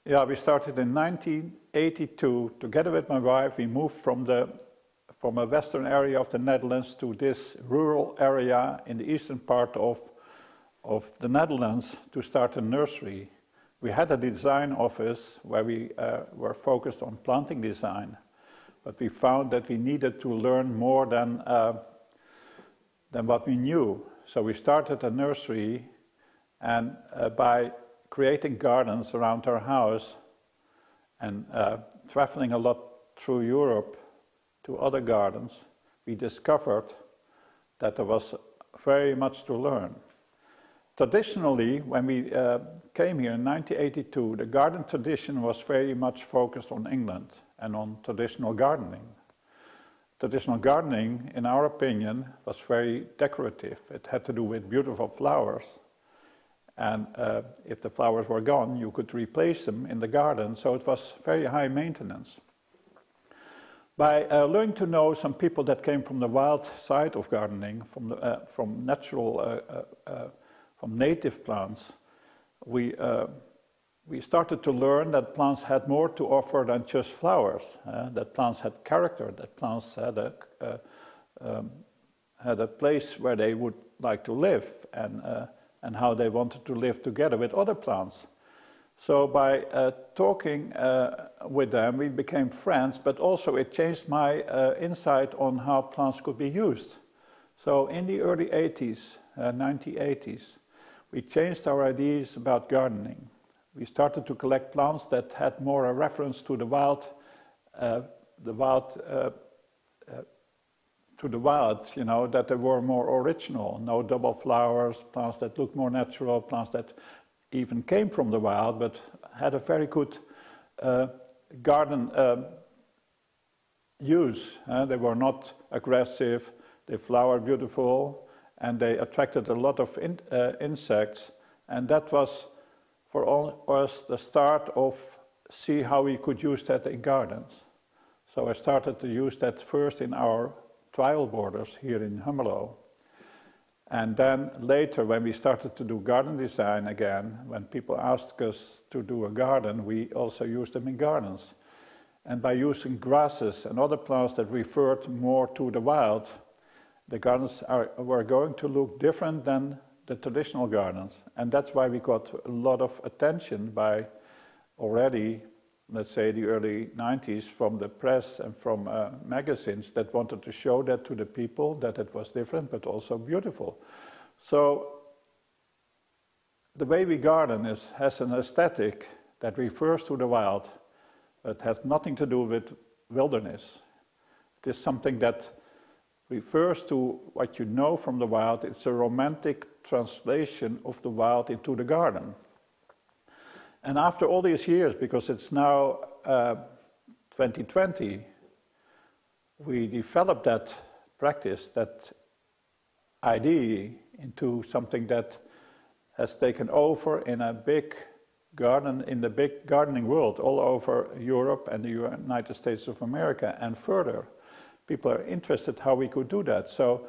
Yeah, we started in 1982. Together with my wife, we moved from a western area of the Netherlands to this rural area in the eastern part of the Netherlands to start a nursery. We had a design office where we were focused on planting design, but we found that we needed to learn more than what we knew. So we started a nursery, and by creating gardens around our house and traveling a lot through Europe to other gardens, we discovered that there was very much to learn. Traditionally, when we came here in 1982, the garden tradition was very much focused on England and on traditional gardening. Traditional gardening, in our opinion, was very decorative. It had to do with beautiful flowers. And if the flowers were gone, you could replace them in the garden, so it was very high maintenance. By learning to know some people that came from the wild side of gardening, from native plants, we started to learn that plants had more to offer than just flowers, that plants had character, that plants had a place where they would like to live, and how they wanted to live together with other plants. So by talking with them, we became friends, but also it changed my insight on how plants could be used. So in the early 80s, 1980s, we changed our ideas about gardening. We started to collect plants that had more a reference to the wild, you know, that they were more original, no double flowers, plants that looked more natural, plants that even came from the wild, but had a very good garden use. They were not aggressive, they flowered beautiful, and they attracted a lot of insects, and that was for all us the start of see how we could use that in gardens. So I started to use that first in our trial borders here in Hummelo. And then later, when we started to do garden design again, when people asked us to do a garden, we also used them in gardens. And by using grasses and other plants that referred more to the wild, the gardens were going to look different than the traditional gardens. And that's why we got a lot of attention by already, let's say, the early 90s from the press and from magazines that wanted to show that to the people, that it was different but also beautiful. So the way we garden has an aesthetic that refers to the wild, but has nothing to do with wilderness. It is something that refers to what you know from the wild. It's a romantic translation of the wild into the garden. And after all these years, because it's now 2020, we developed that practice, that idea, into something that has taken over in a big garden, in the big gardening world, all over Europe and the United States of America and further. People are interested how we could do that. So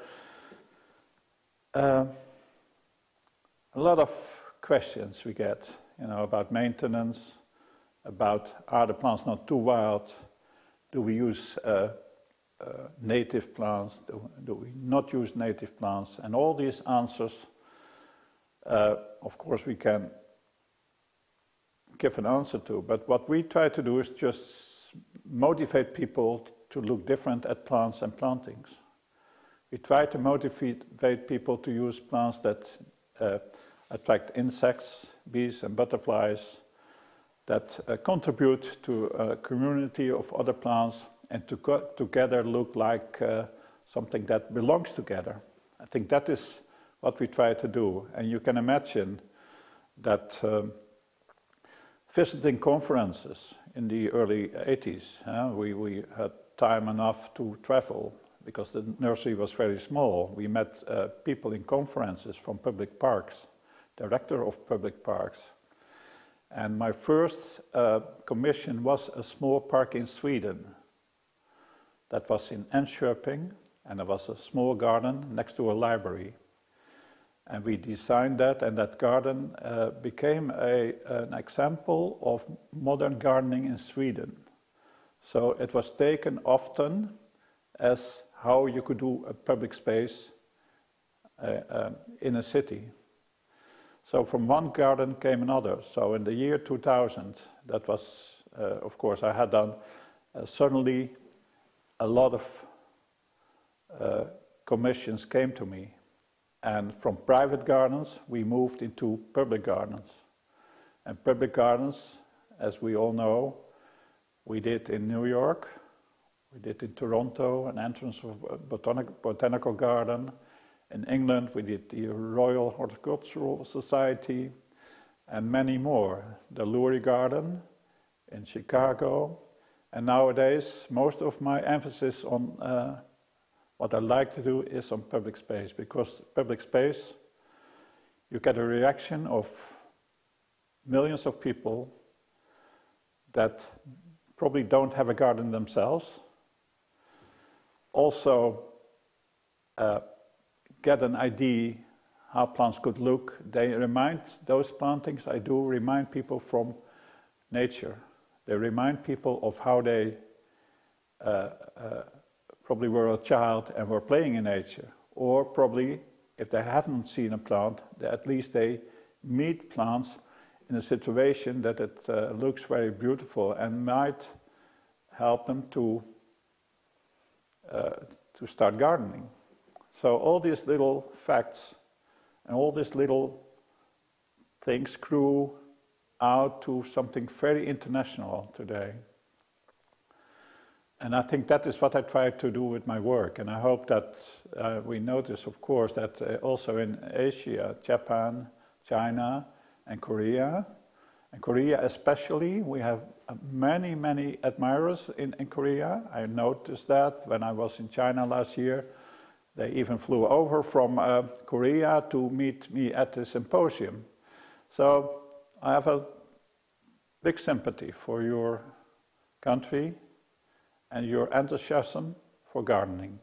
a lot of questions we get, you know, about maintenance, about are the plants not too wild, do we use native plants, do we not use native plants, and all these answers, of course we can give an answer to, but what we try to do is just motivate people to look different at plants and plantings. We try to motivate people to use plants that attract insects, bees and butterflies, that contribute to a community of other plants and to together look like something that belongs together. I think that is what we try to do. And you can imagine that visiting conferences in the early 80s, we had time enough to travel because the nursery was very small. We met people in conferences from public parks, director of public parks. And my first commission was a small park in Sweden. That was in Enköping, and there was a small garden next to a library. And we designed that, and that garden became an example of modern gardening in Sweden. So it was taken often as how you could do a public space in a city. So from one garden came another. So in the year 2000, that was, of course, I had done suddenly a lot of commissions came to me. And from private gardens, we moved into public gardens. And public gardens, as we all know, we did in New York, we did in Toronto, an entrance of a botanical garden. In England, we did the Royal Horticultural Society, and many more. The Lurie Garden in Chicago. And nowadays, most of my emphasis on what I like to do is on public space, because public space, you get a reaction of millions of people that probably don't have a garden themselves. Also, get an idea how plants could look. They remind, those plantings I do remind people from nature. They remind people of how they probably were a child and were playing in nature. Or probably, if they haven't seen a plant, at least they meet plants in a situation that it looks very beautiful and might help them to start gardening. So all these little facts and all these little things grew out to something very international today. And I think that is what I try to do with my work. And I hope that we notice, of course, that also in Asia, Japan, China, and Korea especially, we have many, many admirers in Korea. I noticed that when I was in China last year. They even flew over from Korea to meet me at the symposium. So I have a big sympathy for your country and your enthusiasm for gardening.